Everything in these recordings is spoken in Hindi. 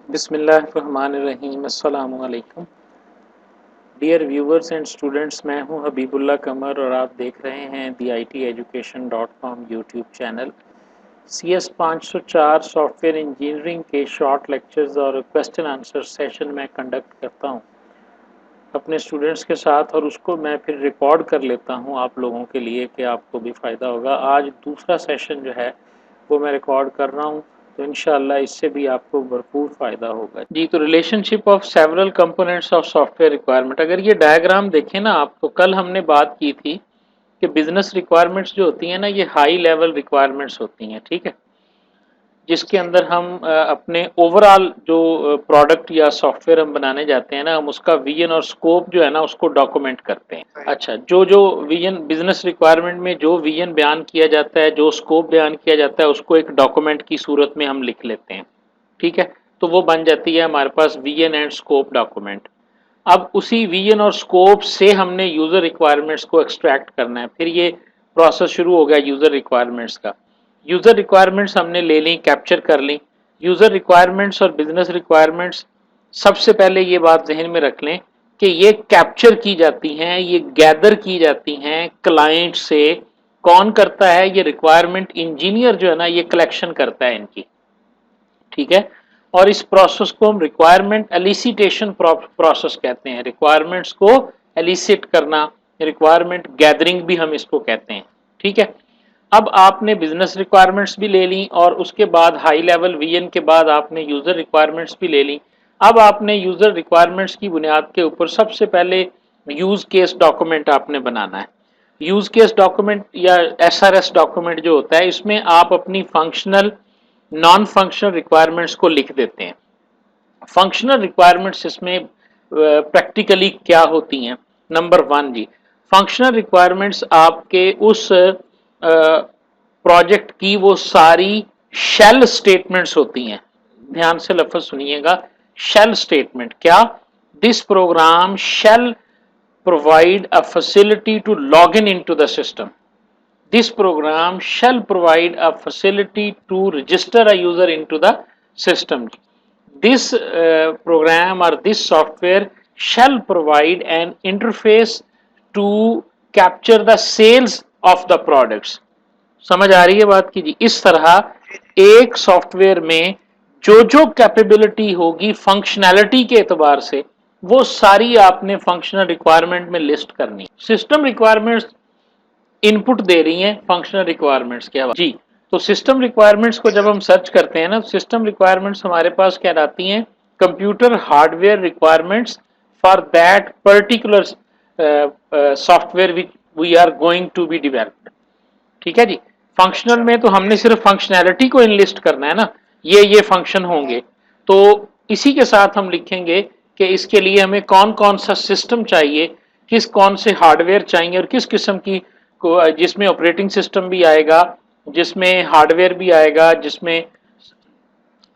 बिस्मिल्लाहिर्रहमानिर्रहीम। अस्सलामु अलैकुम डियर व्यूवर्स एंड स्टूडेंट्स, मैं हूं हबीबुल्लाह कमर और आप देख रहे हैं theiteducation.com YouTube channel. CS 504 software engineering के शॉर्ट लेक्चर्स और क्वेश्चन आंसर सेशन में कंडक्ट करता हूं अपने स्टूडेंट्स के साथ, और उसको मैं फिर रिकॉर्ड कर लेता हूं आप लोगों के लिए कि आपको भी फ़ायदा होगा। आज दूसरा सेशन जो है वो मैं रिकॉर्ड कर रहा हूं, तो इंशाल्लाह इससे भी आपको भरपूर फ़ायदा होगा जी। तो relationship of several components of software requirement, अगर ये डायग्राम देखें ना आप, तो कल हमने बात की थी कि बिजनेस रिक्वायरमेंट्स जो होती हैं ना, ये हाई लेवल रिक्वायरमेंट्स होती हैं, ठीक है, जिसके अंदर हम अपने ओवरऑल जो प्रोडक्ट या सॉफ्टवेयर हम बनाने जाते हैं ना, हम उसका विजन और स्कोप जो है ना उसको डॉक्यूमेंट करते हैं। अच्छा, जो जो विजन बिजनेस रिक्वायरमेंट में जो विजन बयान किया जाता है, जो स्कोप बयान किया जाता है, उसको एक डॉक्यूमेंट की सूरत में हम लिख लेते हैं, ठीक है। तो वो बन जाती है हमारे पास विजन एंड स्कोप डॉक्यूमेंट। अब उसी विजन और स्कोप से हमने यूजर रिक्वायरमेंट्स को एक्सट्रैक्ट करना है। फिर ये प्रोसेस शुरू हो गया यूजर रिक्वायरमेंट्स का। यूजर रिक्वायरमेंट्स हमने ले ली, कैप्चर कर ली। यूजर रिक्वायरमेंट्स और बिजनेस रिक्वायरमेंट्स, सबसे पहले ये बात जहन में रख लें कि ये कैप्चर की जाती हैं, ये गैदर की जाती हैं क्लाइंट से। कौन करता है? ये रिक्वायरमेंट इंजीनियर जो है ना, ये कलेक्शन करता है इनकी, ठीक है। और इस प्रोसेस को हम रिक्वायरमेंट एलिसिटेशन प्रोसेस कहते हैं। रिक्वायरमेंट्स को एलिसिट करना, रिक्वायरमेंट गैदरिंग भी हम इसको कहते हैं, ठीक है। अब आपने बिजनेस रिक्वायरमेंट्स भी ले ली और उसके बाद हाई लेवल विजन के बाद आपने यूजर रिक्वायरमेंट्स भी ले ली। अब आपने यूजर रिक्वायरमेंट्स की बुनियाद के ऊपर सबसे पहले यूज केस डॉक्यूमेंट आपने बनाना है। यूज केस डॉक्यूमेंट या SRS डॉक्यूमेंट जो होता है, इसमें आप अपनी फंक्शनल नॉन फंक्शनल रिक्वायरमेंट्स को लिख देते हैं। फंक्शनल रिक्वायरमेंट्स इसमें प्रैक्टिकली क्या होती हैं? नंबर वन जी, फंक्शनल रिक्वायरमेंट्स आपके उस प्रोजेक्ट की वो सारी शेल स्टेटमेंट्स होती हैं। ध्यान से लफ्ज सुनिएगा, शेल स्टेटमेंट क्या? This program shall provide a facility to log in into the system. This program shall provide a facility to register a user into the system. This program or this software shall provide an interface to capture the sales of the products. समझ आ रही है बात की जी? इस तरह एक सॉफ्टवेयर में जो जो कैपेबिलिटी होगी फंक्शनैलिटी के एतबार से, वो सारी आपने फंक्शनल रिक्वायरमेंट में लिस्ट करनी। सिस्टम रिक्वायरमेंट्स इनपुट दे रही हैं फंक्शनल रिक्वायरमेंट्स के हवाले जी। तो सिस्टम रिक्वायरमेंट्स को जब हम सर्च करते हैं ना, सिस्टम रिक्वायरमेंट्स हमारे पास क्या आती हैं? Computer hardware requirements for that particular software which we are going to be developed, ठीक है जी। फंक्शनल में तो हमने सिर्फ फंक्शनैलिटी को इनलिस्ट करना है ना, ये फंक्शन होंगे। तो इसी के साथ हम लिखेंगे कि इसके लिए हमें कौन कौन सा सिस्टम चाहिए, किस कौन से हार्डवेयर चाहिए और किस किस्म की को, जिसमें ऑपरेटिंग सिस्टम भी आएगा, जिसमें हार्डवेयर भी आएगा, जिसमें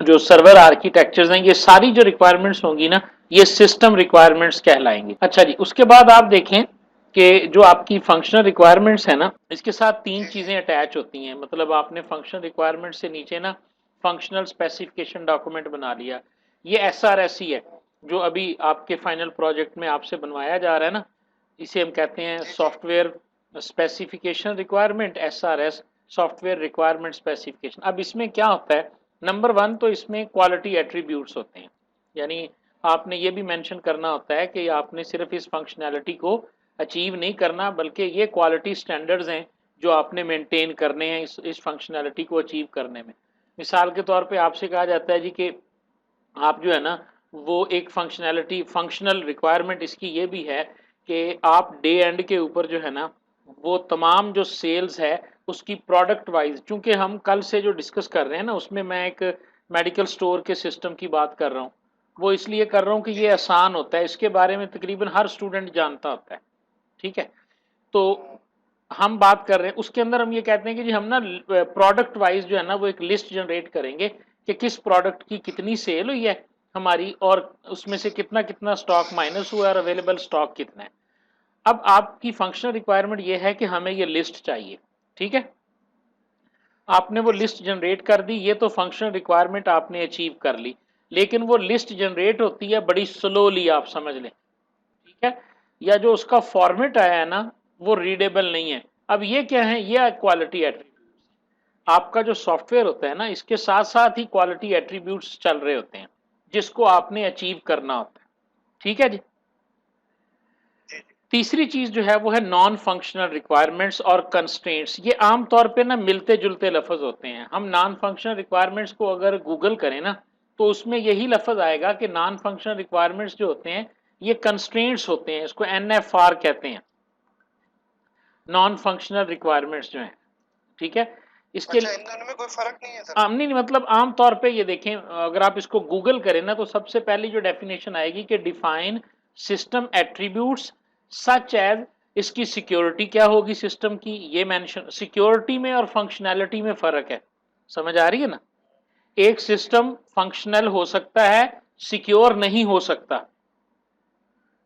जो सर्वर आर्किटेक्चर्स हैं, ये सारी जो रिक्वायरमेंट्स होंगी ना, ये सिस्टम रिक्वायरमेंट्स कहलाएंगी। अच्छा जी, उसके बाद आप देखें कि जो आपकी फंक्शनल रिक्वायरमेंट्स है ना, इसके साथ तीन चीजें अटैच होती हैं। मतलब आपने फंक्शनल रिक्वायरमेंट से नीचे ना फंक्शनल स्पेसिफिकेशन डॉक्यूमेंट बना लिया। ये SRS ही है जो अभी आपके फाइनल प्रोजेक्ट में आपसे बनवाया जा रहा है ना, इसे हम कहते हैं software specification requirement, SRS software requirement specification. अब इसमें क्या होता है? नंबर वन तो इसमें क्वालिटी एट्रीब्यूट्स होते हैं, यानी आपने ये भी मेंशन करना होता है कि आपने सिर्फ इस फंक्शनैलिटी को अचीव नहीं करना, बल्कि ये क्वालिटी स्टैंडर्ड्स हैं जो आपने मेंटेन करने हैं इस फंक्शनैलिटी को अचीव करने में। मिसाल के तौर पे आपसे कहा जाता है जी कि आप जो है ना, वो एक फंक्शनैलिटी फंक्शनल रिक्वायरमेंट इसकी ये भी है कि आप डे एंड के ऊपर जो है ना, वो तमाम जो सेल्स है उसकी प्रोडक्ट वाइज, चूंकि हम कल से जो डिस्कस कर रहे हैं ना, उसमें मैं एक मेडिकल स्टोर के सिस्टम की बात कर रहा हूँ। वो इसलिए कर रहा हूँ कि ये आसान होता है, इसके बारे में तकरीबन हर स्टूडेंट जानता होता है, ठीक है। तो हम बात कर रहे हैं उसके अंदर हम ये कहते हैं कि जी हम ना प्रोडक्ट वाइज जो है ना वो एक लिस्ट जनरेट करेंगे कि किस प्रोडक्ट की कितनी सेल हुई है हमारी, और उसमें से कितना कितना स्टॉक माइनस हुआ है और अवेलेबल स्टॉक कितना है। अब आपकी फंक्शनल रिक्वायरमेंट ये है कि हमें ये लिस्ट चाहिए, ठीक है। आपने वो जी सर। लिस्ट जनरेट कर दी, ये तो फंक्शनल रिक्वायरमेंट आपने अचीव कर ली, लेकिन वो लिस्ट जनरेट होती है बड़ी स्लोली, आप समझ लें, ठीक है। या जो उसका फॉर्मेट आया है ना वो रीडेबल नहीं है। अब ये क्या है, ये क्वालिटी एट्रीब्यूट। आपका जो सॉफ्टवेयर होता है ना इसके साथ साथ ही क्वालिटी एट्रीब्यूट्स चल रहे होते हैं जिसको आपने अचीव करना होता है, ठीक है जी। जी जी। तीसरी चीज जो है वो है नॉन फंक्शनल रिक्वायरमेंट्स और कंस्ट्रेंट्स। ये आमतौर पे ना मिलते जुलते लफ्ज होते हैं। हम नॉन फंक्शनल रिक्वायरमेंट्स को अगर गूगल करें ना तो उसमें यही लफ्ज आएगा कि नॉन फंक्शनल रिक्वायरमेंट्स जो होते हैं ये कंस्ट्रेंट्स होते हैं, इसको NFR कहते हैं, नॉन फंक्शनल रिक्वायरमेंट्स जो हैं, ठीक है। इसके अच्छा, इन दोनों में कोई फर्क नहीं है सर? नहीं नहीं, मतलब आमतौर पे ये देखें, अगर आप इसको गूगल करें ना तो सबसे पहली जो डेफिनेशन आएगी कि define system attributes such as, इसकी सिक्योरिटी क्या होगी सिस्टम की, ये मेंशन, सिक्योरिटी में और फंक्शनैलिटी में फर्क है, समझ आ रही है ना। एक सिस्टम फंक्शनल हो सकता है, सिक्योर नहीं हो सकता।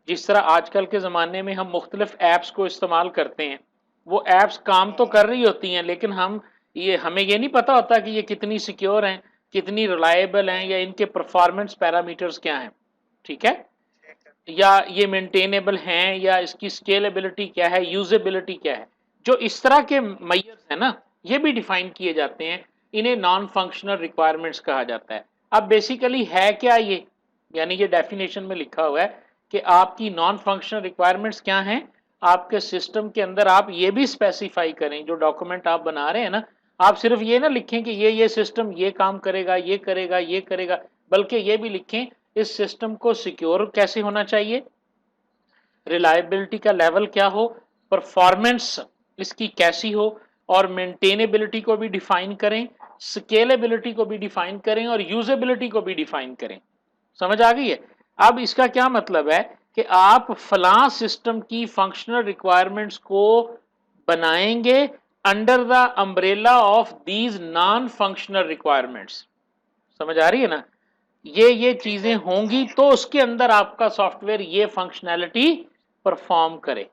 जिस तरह आजकल के ज़माने में हम मुख्तलिफ ऐप्स को इस्तेमाल करते हैं, वो ऐप्स काम तो कर रही होती हैं लेकिन हमें ये नहीं पता होता कि ये कितनी सिक्योर हैं, कितनी रिलायबल हैं, या इनके परफॉर्मेंस पैरामीटर्स क्या हैं, ठीक है, ठीक है। या ये मेंटेनेबल हैं, या इसकी स्केलेबिलिटी क्या है, यूजेबिलिटी क्या है। जो इस तरह के मैयर्स हैं ना ये भी डिफाइन किए जाते हैं, इन्हें नॉन फंक्शनल रिक्वायरमेंट्स कहा जाता है। अब बेसिकली है क्या ये, यानी ये डेफिनेशन में लिखा हुआ है कि आपकी नॉन फंक्शनल रिक्वायरमेंट्स क्या हैं। आपके सिस्टम के अंदर आप ये भी स्पेसिफाई करें, जो डॉक्यूमेंट आप बना रहे हैं ना, आप सिर्फ ये ना लिखें कि ये सिस्टम ये काम करेगा, ये करेगा, ये करेगा, बल्कि ये भी लिखें इस सिस्टम को सिक्योर कैसे होना चाहिए, रिलायबिलिटी का लेवल क्या हो, परफॉर्मेंस इसकी कैसी हो, और मेंटेनेबिलिटी को भी डिफाइन करें, स्केलेबिलिटी को भी डिफाइन करें, और यूजेबिलिटी को भी डिफाइन करें। समझ आ गई है। अब इसका क्या मतलब है कि आप फलां सिस्टम की फंक्शनल रिक्वायरमेंट्स को बनाएंगे under the umbrella of these non functional requirements. समझ आ रही है ना, ये जी चीजें सर। होंगी तो उसके अंदर आपका सॉफ्टवेयर ये फंक्शनैलिटी परफॉर्म करे।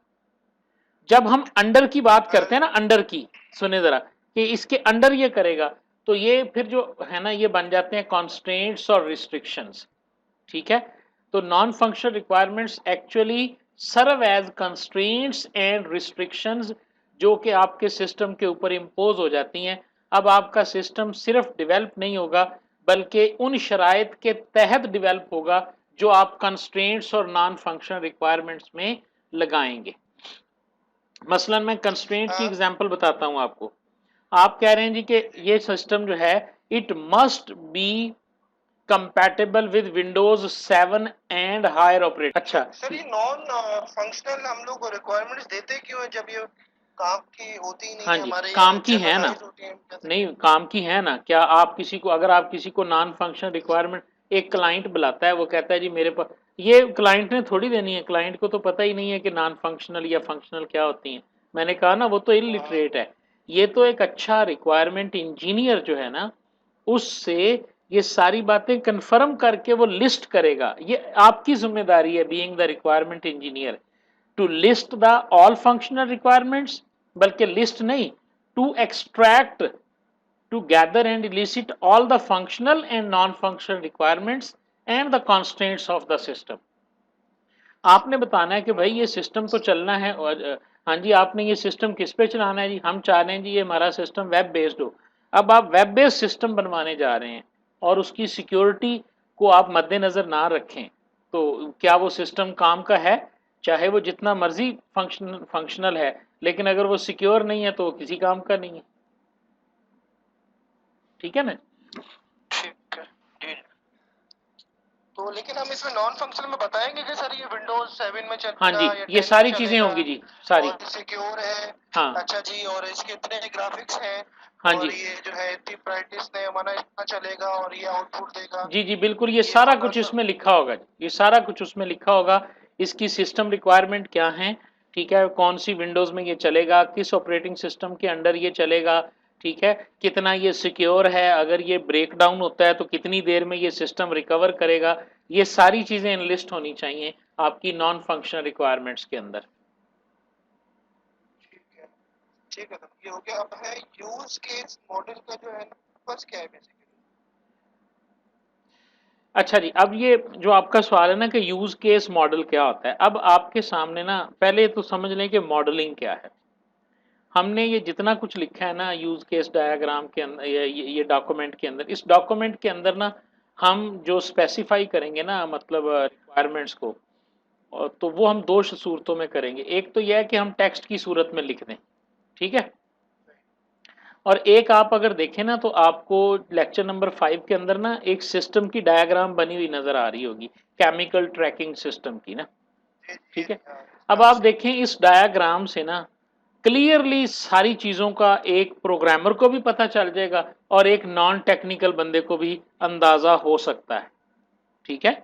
जब हम अंडर की बात करते हैं ना, अंडर की, सुने जरा, कि इसके अंडर ये करेगा, तो ये फिर जो है ना ये बन जाते हैं कॉन्स्ट्रेंट्स और रिस्ट्रिक्शंस, ठीक है। तो non functional requirements actually serve as constraints and restrictions जो कि आपके सिस्टम के ऊपर इम्पोज हो जाती हैं। अब आपका सिस्टम सिर्फ डेवलप नहीं होगा बल्कि उन शराइत के तहत डेवलप होगा जो आप कंस्ट्रेंट्स और नॉन फंक्शनल रिक्वायरमेंट्स में लगाएंगे। मसलन मैं कंस्ट्रेंट की एग्जांपल बताता हूं आपको। आप कह रहे हैं जी कि ये सिस्टम जो है it must be compatible with Windows 7 and higher operate. अच्छा, सर ये नॉन फंक्शनल हम लोग रिक्वायरमेंट्स देते क्यों है जब ये काम की होती ही नहीं हाँ है जी, हमारे, या काम की है ना, जनरलाइज होती है जैसे नहीं कि? काम की है ना, क्या आप किसी को, अगर आप किसी को नॉन फंक्शनल रिक्वायरमेंट, एक क्लाइंट बुलाता है वो कहता है जी मेरे पास, ये क्लाइंट ने थोड़ी देनी है, क्लाइंट को तो पता ही नहीं है कि नॉन फंक्शनल या फंक्शनल क्या होती हैं। मैंने कहा ना वो तो हाँ। इलिटरेट है। ये तो एक अच्छा रिक्वायरमेंट इंजीनियर जो है ना उससे ये सारी बातें कंफर्म करके वो लिस्ट करेगा। ये आपकी जिम्मेदारी है being the requirement engineer, to list the all functional requirements, बल्कि लिस्ट नहीं, to extract, to gather and elicit all the functional and non-functional requirements and the constraints of the system। आपने बताना है कि भाई ये सिस्टम तो चलना है, और हाँ जी आपने ये सिस्टम किस पे चलाना है जी, हम चाह रहे हैं जी ये हमारा सिस्टम वेब बेस्ड हो। अब आप वेब बेस्ड सिस्टम बनवाने जा रहे हैं और उसकी सिक्योरिटी को आप मद्देनजर ना रखें तो क्या वो सिस्टम काम का है, चाहे वो जितना मर्जी फंक्शनल है, लेकिन अगर वो सिक्योर नहीं है तो वो किसी काम का नहीं है, ठीक है ना। ठीक है जी। तो लेकिन हम इसमें नॉन फंक्शनल में बताएंगे कि सर ये विंडोज 7 में हाँ जी चलेगा या ये 10 में सारी चीजें चलेगा, होंगी जी, सारी। और सिक्योर है? हाँ अच्छा जी, और इसके इतने ग्राफिक्स हैं, हाँ और जी, ये जो है इतनी ब्राइटनेस ने हमारा इतना चलेगा और ये आउटपुट देगा, जी जी बिल्कुल, ये ये सारा फला कुछ सब। इसमें लिखा होगा, ये सारा कुछ उसमें लिखा होगा। इसकी सिस्टम रिक्वायरमेंट क्या है, ठीक है, कौन सी विंडोज़ में ये चलेगा, किस ऑपरेटिंग सिस्टम के अंडर ये चलेगा, ठीक है, कितना ये सिक्योर है, अगर ये ब्रेक डाउन होता है तो कितनी देर में ये सिस्टम रिकवर करेगा, ये सारी चीज़ें एनलिस्ट होनी चाहिए आपकी नॉन फंक्शनल रिक्वायरमेंट्स के अंदर। ठीक है तो ये हो गया। अब है यूज केस मॉडल का जो है पर्पस क्या है बेसिकली? अच्छा जी, अब ये जो आपका सवाल है ना कि यूज केस मॉडल क्या होता है, अब आपके सामने ना पहले तो समझ लें कि मॉडलिंग क्या है। हमने ये जितना कुछ लिखा है ना यूज केस डायग्राम के अंदर, ये डॉक्यूमेंट के अंदर, इस डॉक्यूमेंट के अंदर ना हम जो स्पेसिफाई करेंगे ना मतलब रिक्वायरमेंट्स को, तो वो हम दो सूरतों में करेंगे। एक तो यह है कि हम टेक्स्ट की सूरत में लिख दें, ठीक है, और एक आप अगर देखें ना तो आपको लेक्चर नंबर 5 के अंदर ना एक सिस्टम की डायग्राम बनी हुई नजर आ रही होगी, केमिकल ट्रैकिंग सिस्टम की ना, ठीक है। अब आप देखें इस डायग्राम से ना क्लियरली सारी चीजों का एक प्रोग्रामर को भी पता चल जाएगा और एक नॉन टेक्निकल बंदे को भी अंदाजा हो सकता है, ठीक है।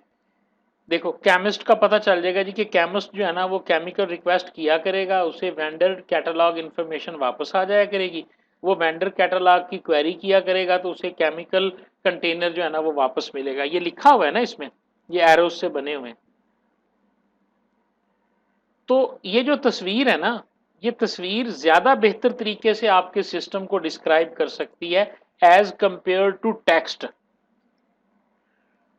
देखो केमिस्ट का पता चल जाएगा जी कि केमिस्ट जो है ना वो केमिकल रिक्वेस्ट किया करेगा, उसे वेंडर कैटलॉग इन्फॉर्मेशन वापस आ जाया करेगी, वो वेंडर कैटलॉग की क्वेरी किया करेगा तो उसे केमिकल कंटेनर जो है ना वो वापस मिलेगा। ये लिखा हुआ है ना इसमें, ये एरोज से बने हुए हैं। तो ये जो तस्वीर है ना, ये तस्वीर ज्यादा बेहतर तरीके से आपके सिस्टम को डिस्क्राइब कर सकती है एज कंपेयर टू टेक्स्ट।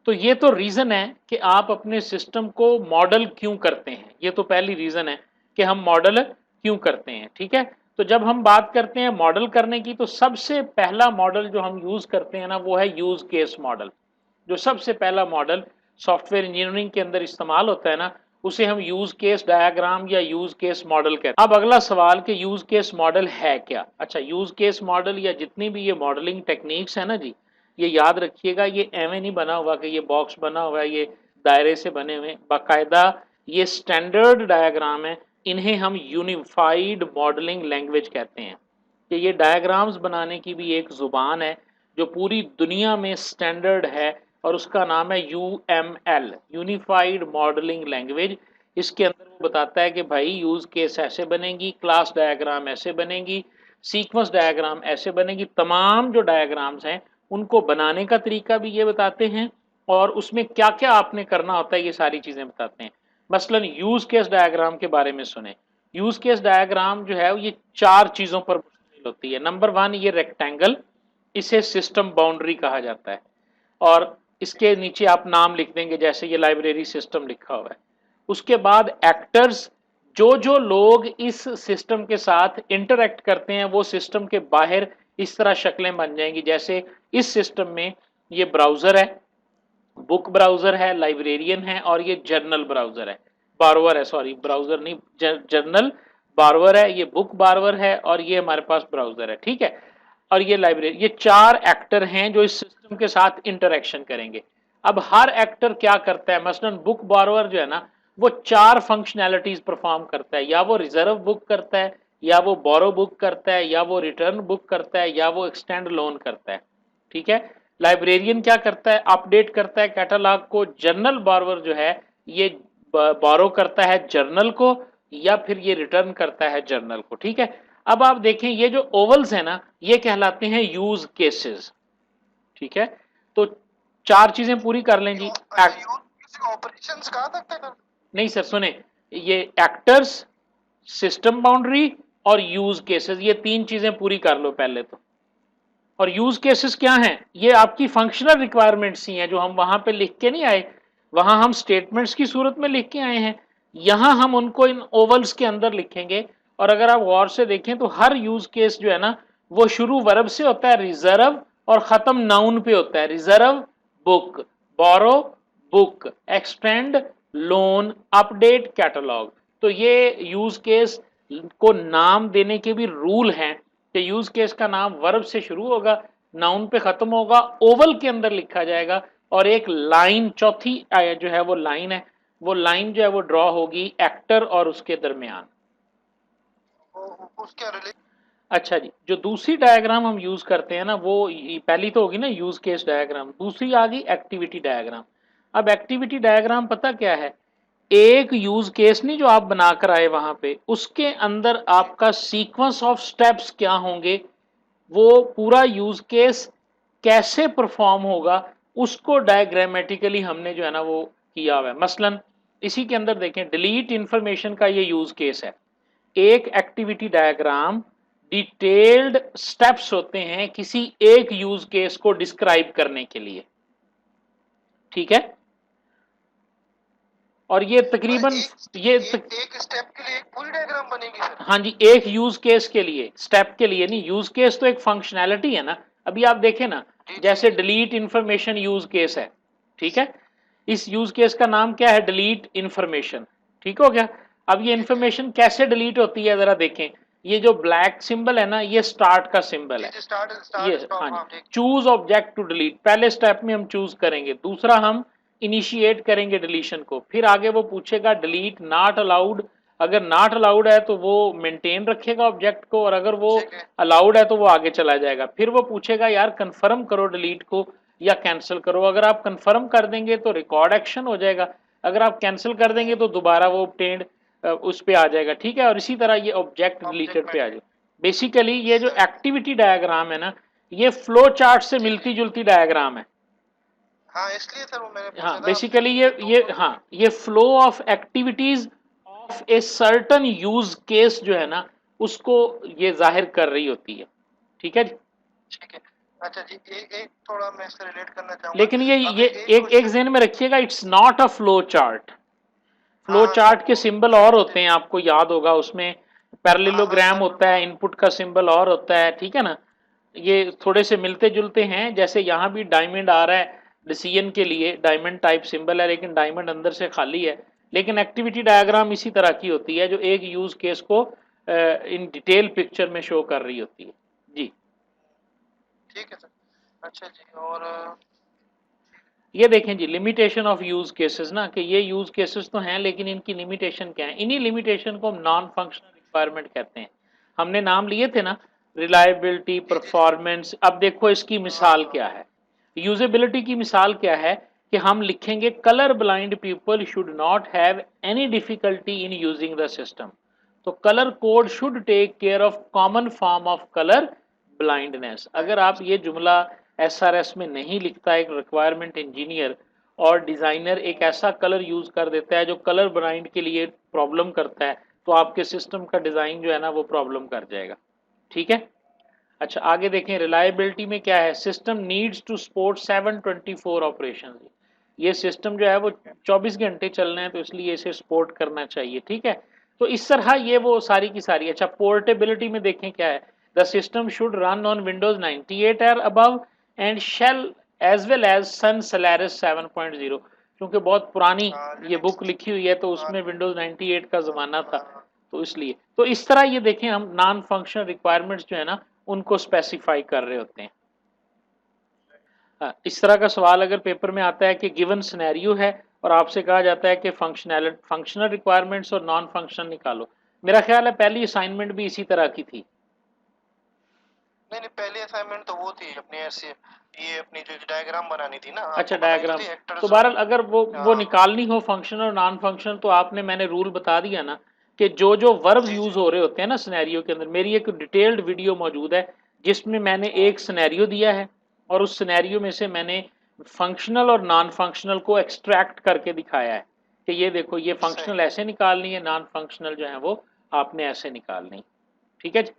तो ये तो रीजन है कि आप अपने सिस्टम को मॉडल क्यों करते हैं, ये तो पहली रीजन है कि हम मॉडल क्यों करते हैं, ठीक है। तो जब हम बात करते हैं मॉडल करने की तो सबसे पहला मॉडल जो हम यूज करते हैं ना वो है यूज केस मॉडल। जो सबसे पहला मॉडल सॉफ्टवेयर इंजीनियरिंग के अंदर इस्तेमाल होता है ना उसे हम यूज केस डायग्राम या यूज केस मॉडल कहते हैं। अब अगला सवाल कि यूज केस मॉडल है क्या। अच्छा, यूज केस मॉडल या जितनी भी ये मॉडलिंग टेक्निक्स है ना जी, ये याद रखिएगा, ये एवं नहीं बना हुआ कि ये बॉक्स बना हुआ है, ये दायरे से बने हुए, बाकायदा ये स्टैंडर्ड डायग्राम है। इन्हें हम यूनिफाइड मॉडलिंग लैंग्वेज कहते हैं कि ये डायग्राम्स बनाने की भी एक जुबान है जो पूरी दुनिया में स्टैंडर्ड है और उसका नाम है यूएमएल, यूनिफाइड मॉडलिंग लैंग्वेज। इसके अंदर वो बताता है कि भाई यूज केस ऐसे बनेगी, क्लास डायग्राम ऐसे बनेगी, सीक्वेंस डायग्राम ऐसे बनेगी, तमाम जो डायग्राम्स हैं उनको बनाने का तरीका भी ये बताते हैं और उसमें क्या क्या आपने करना होता है ये सारी चीजें बताते हैं। मसलन यूज केस डायग्राम के बारे में सुने। यूज केस डायग्राम जो है ये चार चीजों पर मुश्तमिल होती है। नंबर वन, ये रेक्टेंगल, इसे सिस्टम बाउंड्री कहा जाता है और इसके नीचे आप नाम लिख देंगे जैसे ये लाइब्रेरी सिस्टम लिखा हुआ है। उसके बाद एक्टर्स, जो जो लोग इस सिस्टम के साथ इंटरेक्ट करते हैं वो सिस्टम के बाहर इस तरह शक्लें बन जाएंगी। जैसे इस सिस्टम में ये ब्राउजर है, बुक ब्राउजर है, लाइब्रेरियन है और ये जर्नल ब्राउजर है, बारवर है, सॉरी ब्राउजर नहीं, जर्नल बारवर है, ये बुक बारवर है और ये हमारे पास ब्राउजर है, ठीक है। और ये लाइब्रेरी, ये चार एक्टर हैं जो इस सिस्टम के साथ इंटरेक्शन करेंगे। अब हर एक्टर क्या करता है, मसलन बुक बारवर जो है ना वो चार फंक्शनैलिटीज परफॉर्म करता है, या वो रिजर्व बुक करता है, या वो बोरो बुक करता है, या वो रिटर्न बुक करता है, या वो एक्सटेंड लोन करता है, ठीक है। लाइब्रेरियन क्या करता है, अपडेट करता है कैटलॉग को। जर्नल बारवर जो है ये बोरो करता है जर्नल को या फिर ये रिटर्न करता है जर्नल को, ठीक है। अब आप देखें ये जो ओवल्स है ना ये कहलाते हैं यूज केसेस, ठीक है। तो चार चीजें पूरी कर लें जी। ऑपरेशंस कहाँ तक थे? नहीं सर सुने, ये एक्टर्स, सिस्टम बाउंड्री और यूज केसेस, ये तीन चीजें पूरी कर लो पहले तो। और यूज केसेस क्या हैं, ये आपकी फंक्शनल रिक्वायरमेंट्स ही हैं जो हम वहां पे लिख के नहीं आए, वहां हम स्टेटमेंट्स की सूरत में लिख के आए हैं, यहां हम उनको इन ओवल्स के अंदर लिखेंगे। और अगर आप गौर से देखें तो हर यूज केस जो है ना वो शुरू वर्ब से होता है रिजर्व और खत्म नाउन पे होता है। Reserve book, borrow book, extend loan, update catalogue. तो ये यूज केस को नाम देने के भी रूल हैं कि यूज केस का नाम वर्ब से शुरू होगा, नाउन पे खत्म होगा, ओवल के अंदर लिखा जाएगा और एक लाइन, चौथी जो है वो लाइन है, वो लाइन जो है वो ड्रॉ होगी एक्टर और उसके दरमियान। उसके रिलेट। अच्छा जी, जो दूसरी डायग्राम हम यूज करते हैं ना वो पहली तो होगी ना यूज केस डायग्राम, दूसरी आ गई एक्टिविटी डायग्राम। अब एक्टिविटी डायग्राम पता क्या है, एक यूज केस नहीं जो आप बनाकर आए वहां पे, उसके अंदर आपका सीक्वेंस ऑफ स्टेप्स क्या होंगे, वो पूरा यूज केस कैसे परफॉर्म होगा, उसको डायग्रामेटिकली हमने जो है ना वो किया हुआ है। मसलन इसी के अंदर देखें, डिलीट इंफॉर्मेशन का ये यूज केस है। एक एक्टिविटी डायग्राम डिटेल्ड स्टेप्स होते हैं किसी एक यूज केस को डिस्क्राइब करने के लिए, ठीक है। और ये तकरीबन एक स्टेप के लिए एक पूरी डायग्राम बनेगी सर? हाँ जी, एक यूज केस के लिए, स्टेप के लिए नहीं। यूज केस तो एक फंक्शनैलिटी है ना। अभी आप देखें ना, जैसे डिलीट इंफॉर्मेशन यूज केस है, ठीक है। इस यूज केस का नाम क्या है, डिलीट इंफॉर्मेशन, ठीक हो गया। अब ये इंफॉर्मेशन कैसे डिलीट होती है जरा देखें। ये जो ब्लैक सिंबल है ना, ये स्टार्ट का सिंबल है। ये हाँ जी, चूज ऑब्जेक्ट टू डिलीट, पहले स्टेप में हम चूज करेंगे। दूसरा हम इनिशिएट करेंगे डिलीशन को। फिर आगे वो पूछेगा डिलीट नॉट अलाउड, अगर नॉट अलाउड है तो वो मेंटेन रखेगा ऑब्जेक्ट को, और अगर वो अलाउड है तो वो आगे चला जाएगा। फिर वो पूछेगा यार कंफर्म करो डिलीट को या कैंसिल करो। अगर आप कंफर्म कर देंगे तो रिकॉर्ड एक्शन हो जाएगा, अगर आप कैंसिल कर देंगे तो दोबारा वो ऑब्टेन्ड उस पे आ जाएगा, ठीक है। और इसी तरह ये ऑब्जेक्ट डिलीटेड पे आ जाएगा। बेसिकली ये जो एक्टिविटी डायग्राम है ना, ये फ्लो चार्ट से मिलती जुलती डायग्राम है। हाँ, इसलिए सर वो मैंने हाँ, बेसिकली ये flow of activities of a certain use case जो है ना, उसको ये जाहिर कर रही होती है, ठीक है जी। ठीक है। अच्छा जी, एक थोड़ा मैं इससे रिलेट करना चाहूंगा। लेकिन ये एक ज़हन में रखिएगा, it's not a flow chart. Flow हाँ चार्ट सर, के वो सिंबल और होते हैं, आपको याद होगा, उसमें पैरेललोग्राम सर होता है, इनपुट का सिंबल और होता है, ठीक है ना। ये थोड़े से मिलते जुलते हैं। जैसे यहाँ भी डायमंड आ रहा है डिसीजन के लिए, डायमंड टाइप सिंबल है, लेकिन डायमंड अंदर से खाली है। लेकिन एक्टिविटी डायग्राम इसी तरह की होती है, जो एक यूज केस को इन डिटेल पिक्चर में शो कर रही होती है जी। ठीक है सर। अच्छा जी, और ये देखें जी, लिमिटेशन ऑफ यूज केसेस ना, कि ये यूज केसेस तो हैं लेकिन इनकी लिमिटेशन क्या है। इन्हीं लिमिटेशन को हम नॉन फंक्शनल रिक्वायरमेंट कहते हैं। हमने नाम लिए थे ना, रिलायबिलिटी, परफॉर्मेंस। अब देखो इसकी मिसाल क्या है, यूजेबिलिटी की मिसाल क्या है, कि हम लिखेंगे colour blind people should not have any difficulty in using the system. तो colour code should take care of common form of colour blindness. अगर आप ये जुमला एसआरएस में नहीं लिखता एक रिक्वायरमेंट इंजीनियर, और डिजाइनर एक ऐसा कलर यूज कर देता है जो कलर ब्लाइंड के लिए प्रॉब्लम करता है, तो आपके सिस्टम का डिजाइन जो है ना वो प्रॉब्लम कर जाएगा, ठीक है। अच्छा आगे देखें, रिलायबिलिटी में क्या है, system needs to support 724 operation. ये सिस्टम जो है वो 24 घंटे चलना है, तो इसलिए इसे सपोर्ट करना चाहिए, ठीक है। तो इस तरह ये वो सारी की सारी। अच्छा पोर्टेबिलिटी में देखें क्या है, the system should run on Windows 98 और above and shall as well as Sun Solaris 7.0। क्योंकि बहुत पुरानी ये बुक लिखी हुई है, तो उसमें विंडोज 98 का ज़माना था, तो इसलिए। तो इस तरह ये देखें, हम नॉन फंक्शनल रिक्वायरमेंट्स जो है ना उनको स्पेसिफाई कर रहे होते हैं। इस तरह का सवाल अगर पेपर में आता है कि गिवन सिनेरियो है और आपसे कहा जाता है कि फंक्शनल रिक्वायरमेंट्स और नॉन फंक्शनल निकालो, मेरा ख्याल है पहली असाइनमेंट भी इसी तरह की थी। नहीं, पहली असाइनमेंट तो वो थी अपनी ऐसे, ये अपनी जो डायग्राम बनानी थी ना। अच्छा डायग्राम, तो बहरहाल अगर वो निकालनी हो फंक्शनल और नॉन फंक्शनल, तो आपने मैंने रूल बता दिया ना, कि जो जो वर्ब्स यूज हो रहे होते हैं ना सिनेरियो के अंदर, मेरी एक डिटेल्ड वीडियो मौजूद है जिसमें मैंने एक सिनेरियो दिया है, और उस सिनेरियो में से मैंने फंक्शनल और नॉन फंक्शनल को एक्सट्रैक्ट करके दिखाया है कि ये देखो, ये फंक्शनल ऐसे निकालनी है, नॉन फंक्शनल जो है वो आपने ऐसे निकालनी, ठीक है जी।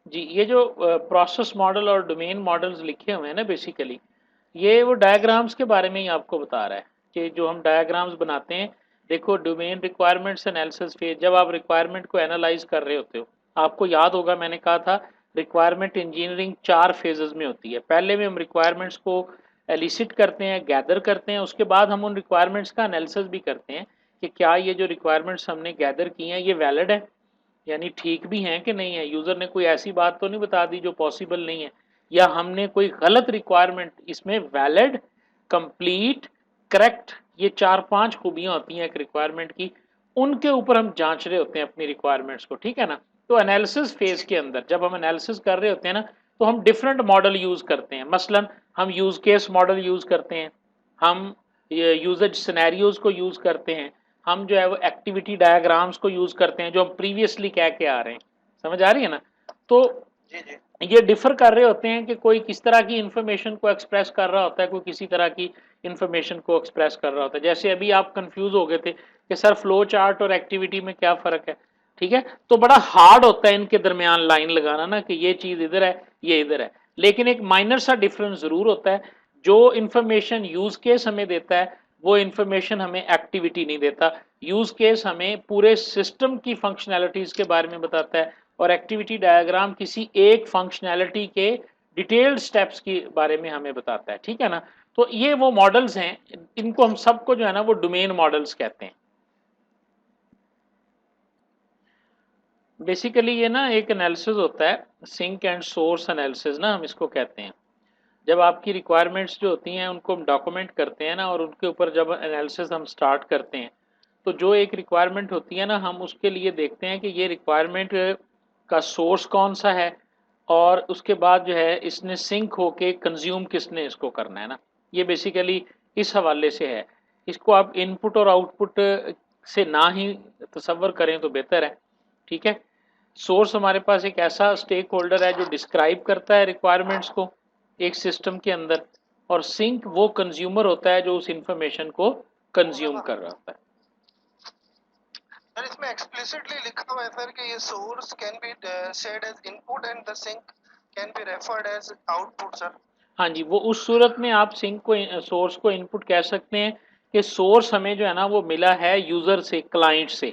जी ये जो प्रोसेस मॉडल और डोमेन मॉडल्स लिखे हुए हैं ना, बेसिकली ये वो डायग्राम्स के बारे में ही आपको बता रहा है कि जो हम डायग्राम्स बनाते हैं। देखो डोमेन रिक्वायरमेंट्स एनालिसिस फेज, जब आप रिक्वायरमेंट को एनालाइज कर रहे होते हो, आपको याद होगा मैंने कहा था रिक्वायरमेंट इंजीनियरिंग 4 फेजेस में होती है। पहले में हम रिक्वायरमेंट्स को एलिसिट करते हैं, गैदर करते हैं, उसके बाद हम उन रिक्वायरमेंट्स का एनालिसिस भी करते हैं कि क्या ये जो रिक्वायरमेंट्स हमने गैदर की हैं ये वैलिड है, यानी ठीक भी हैं कि नहीं है, यूज़र ने कोई ऐसी बात तो नहीं बता दी जो पॉसिबल नहीं है, या हमने कोई गलत रिक्वायरमेंट। इसमें वैलिड, कंप्लीट, करेक्ट, ये 4-5 खूबियां होती हैं एक रिक्वायरमेंट की, उनके ऊपर हम जांच रहे होते हैं अपनी रिक्वायरमेंट्स को, ठीक है ना। तो एनालिसिस फेज के अंदर जब हम एनालिसिस कर रहे होते हैं ना, तो हम डिफरेंट मॉडल यूज़ करते हैं। मसलन हम यूज़ केस मॉडल यूज़ करते हैं, हम यूजेज सिनेरियोज को यूज करते हैं, हम जो है वो एक्टिविटी डायग्राम्स को यूज करते हैं जो हम प्रीवियसली कह के आ रहे हैं। समझ आ रही है ना? तो जी जी ये डिफर कर रहे होते हैं कि कोई किस तरह की इंफॉर्मेशन को एक्सप्रेस कर रहा होता है, कोई किसी तरह की इंफॉर्मेशन को एक्सप्रेस कर रहा होता है। जैसे अभी आप कंफ्यूज हो गए थे कि सर फ्लो चार्ट और एक्टिविटी में क्या फर्क है, ठीक है? तो बड़ा हार्ड होता है इनके दरमियान लाइन लगाना ना कि ये चीज इधर है ये इधर है, लेकिन एक माइनर सा डिफरेंस जरूर होता है। जो इंफॉर्मेशन यूज केस हमें देता है वो इंफॉर्मेशन हमें एक्टिविटी नहीं देता। यूज केस हमें पूरे सिस्टम की फंक्शनैलिटीज के बारे में बताता है और एक्टिविटी डायग्राम किसी एक फंक्शनैलिटी के डिटेल्ड स्टेप्स के बारे में हमें बताता है, ठीक है ना? तो ये वो मॉडल्स हैं, इनको हम सबको जो है ना वो डोमेन मॉडल्स कहते हैं। बेसिकली ये ना एक एनालिसिस होता है, सिंक एंड सोर्स एनालिसिस ना हम इसको कहते हैं। जब आपकी रिक्वायरमेंट्स जो होती हैं उनको हम डॉक्यूमेंट करते हैं ना, और उनके ऊपर जब एनालिसिस हम स्टार्ट करते हैं तो जो एक रिक्वायरमेंट होती है ना, हम उसके लिए देखते हैं कि ये रिक्वायरमेंट का सोर्स कौन सा है, और उसके बाद जो है इसने सिंक होके कंज्यूम किसने इसको करना है ना। ये बेसिकली इस हवाले से है। इसको आप इनपुट और आउटपुट से ना ही तसव्वुर करें तो बेहतर है, ठीक है? सोर्स हमारे पास एक ऐसा स्टेक होल्डर है जो डिस्क्राइब करता है रिक्वायरमेंट्स को एक सिस्टम के अंदर, और सिंक वो कंज्यूमर होता है जो उस इंफॉर्मेशन को कंज्यूम कर रहा होता है। सर, इसमें एक्सप्लिसिटली लिखा हुआ है सर कि ये source can be said as input and the sink can be referred as output sir. हाँ जी, वो उस सूरत में आप सिंक को सोर्स को इनपुट कह सकते हैं कि सोर्स हमें जो है ना वो मिला है यूजर से, क्लाइंट से,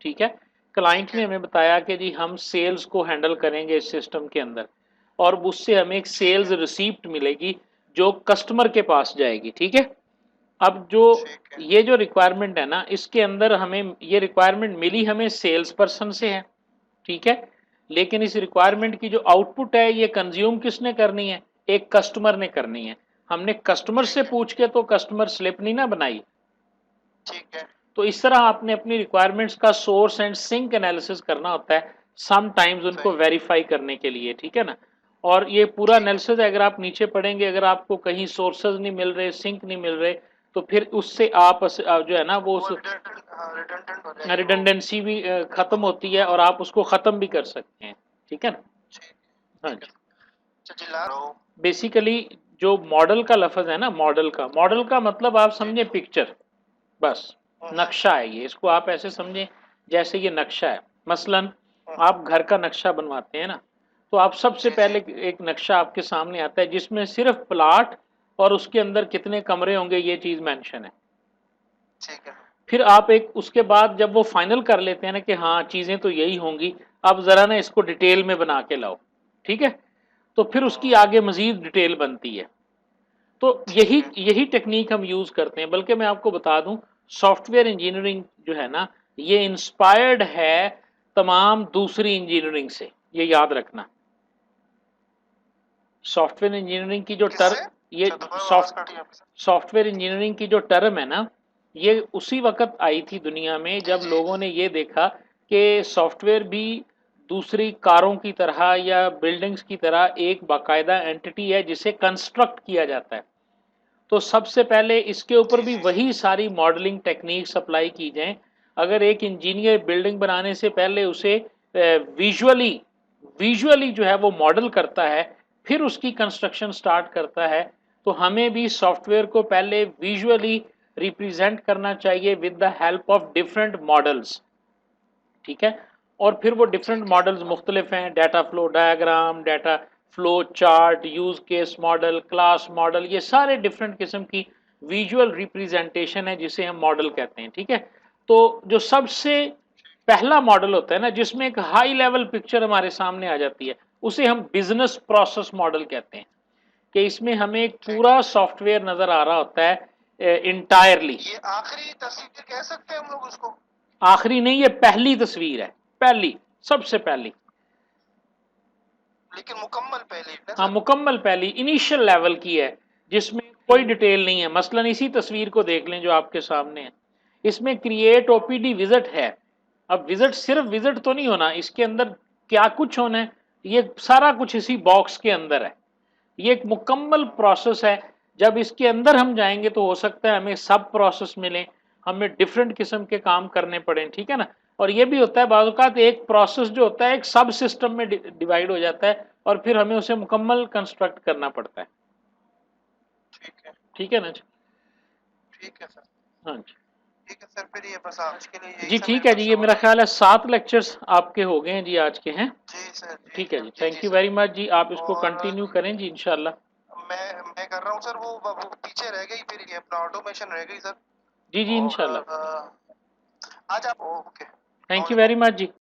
ठीक है? ठीक क्लाइंट ने है हमें बताया कि जी हम सेल्स को हैंडल करेंगे इस सिस्टम के अंदर, और उससे हमें एक ठीक सेल्स है रिसीप्ट मिलेगी जो कस्टमर के पास जाएगी, ठीक है? अब जो ठीक है ये जो रिक्वायरमेंट है ना, इसके अंदर हमें ये रिक्वायरमेंट मिली हमें सेल्स पर्सन से है, ठीक है? लेकिन इस रिक्वायरमेंट की जो आउटपुट है ये कंज्यूम किसने करनी है? एक कस्टमर ने करनी है। हमने कस्टमर से ठीक है पूछ के तो कस्टमर स्लिप नहीं ना बनाई। ठीक है तो इस तरह आपने अपनी रिक्वायरमेंट्स का सोर्स एंड सिंक एनालिसिस करना होता है सम टाइम्स उनको सही वेरीफाई करने के लिए, ठीक है ना? और ये पूरा ठीक है एनालिसिस अगर आप नीचे पढ़ेंगे, अगर आपको कहीं सोर्सेज नहीं मिल रहे, सिंक नहीं मिल रहे, तो फिर उससे आप जो है ना वो वो रिडंडेंट हो जाएगी वो। रिडंडेंसी भी खत्म होती है और आप उसको खत्म भी कर सकते हैं, ठीक है ना? ठीक हाँ ठीक है जी। चिल्ला रहा हूँ। बेसिकली जो मॉडल का लफ्ज है ना, मॉडल का मतलब आप जी समझे जी पिक्चर, बस नक्शा है ये। इसको आप ऐसे समझें जैसे ये नक्शा है। मसलन आप घर का नक्शा बनवाते हैं ना, तो आप सबसे जी जी पहले एक नक्शा आपके सामने आता है जिसमें सिर्फ प्लाट और उसके अंदर कितने कमरे होंगे ये चीज मेंशन है। ठीक है फिर आप एक उसके बाद जब वो फाइनल कर लेते हैं ना कि हाँ चीजें तो यही होंगी, अब जरा ना इसको डिटेल में बना के लाओ, ठीक है? तो फिर उसकी आगे मजीद डिटेल बनती है। तो ठीक यही है यही टेक्निक हम यूज करते हैं। बल्कि मैं आपको बता दूं, सॉफ्टवेयर इंजीनियरिंग जो है ना, ये इंस्पायर्ड है तमाम दूसरी इंजीनियरिंग से, ये याद रखना। सॉफ्टवेयर इंजीनियरिंग की जो किससे? ये अच्छा दोबारा आवाज काटी आपकी सर। सॉफ्टवेयर इंजीनियरिंग की जो टर्म है ना, ये उसी वक्त आई थी दुनिया में जी जब जी लोगों ने ये देखा कि सॉफ्टवेयर भी दूसरी कारों की तरह या बिल्डिंग्स की तरह एक बाकायदा एंटिटी है जिसे कंस्ट्रक्ट किया जाता है। तो सबसे पहले इसके ऊपर जी भी जी जी वही सारी मॉडलिंग टेक्निक्स अप्लाई की जाएं। अगर एक इंजीनियर बिल्डिंग बनाने से पहले उसे विजुअली विजुअली जो है वो मॉडल करता है, फिर उसकी कंस्ट्रक्शन स्टार्ट करता है, तो हमें भी सॉफ्टवेयर को पहले विजुअली रिप्रेजेंट करना चाहिए with the help of different models, ठीक है? और फिर वो डिफरेंट ठीक है मॉडल्स मुख्तलिफ हैं, data flow diagram, data flow chart, use case model, class model, ये सारे डिफरेंट किस्म की विजुअल रिप्रेजेंटेशन है जिसे हम मॉडल कहते हैं, ठीक है? तो जो सबसे पहला मॉडल होता है ना जिसमें एक हाई लेवल पिक्चर हमारे सामने आ जाती है, उसे हम बिजनेस प्रोसेस मॉडल कहते हैं, कि इसमें हमें एक ठीक है पूरा सॉफ्टवेयर नजर आ रहा होता है इंटायरली। ये आखिरी तस्वीर कह सकते हैं हम लोग उसको। आखिरी नहीं, ये पहली तस्वीर है, पहली, सबसे पहली। लेकिन मुकम्मल पहले है ना हाँ, सर। मुकम्मल पहली इनिशियल लेवल की है जिसमें कोई डिटेल नहीं है। मसलन इसी तस्वीर को देख लें जो आपके सामने है, इसमें क्रिएट ओपीडी विजिट है। अब विजिट सिर्फ विजिट तो नहीं होना, इसके अंदर क्या कुछ होना है, ये सारा कुछ इसी बॉक्स के अंदर है। ये एक मुकम्मल प्रोसेस है जब इसके अंदर हम जाएंगे तो हो सकता है हमें सब प्रोसेस मिले, हमें डिफरेंट किस्म के काम करने पड़े, ठीक है ना। और ये भी होता है बाज़ औक़ात एक प्रोसेस जो होता है एक सब सिस्टम में डिवाइड हो जाता है और फिर हमें उसे मुकम्मल कंस्ट्रक्ट करना पड़ता है। ठीक है। ठीक है ना जी। ठीक है सर। हाँ जी। ठीक है सर, फिर ये बस आज के लिए यही जी सब ठीक मेरे है जी, पास ये सवाल मेरा थे। ख्याल है 7 लेक्चर्स आपके हो गए हैं जी आज के हैं। जी सर, जी ठीक जी है जी, जी जी thank you sir. Very much जी, आप इसको और कंटिन्यू करें जी इंशाल्लाह। मैं कर रहा हूँ सर, वो पीछे रह गई फिर ये अपना ऑटोमेशन रह गई सर। जी जी और इंशाल्लाह। आज आप ओके, थैंक यू अस्सलाम वेरी मच जी।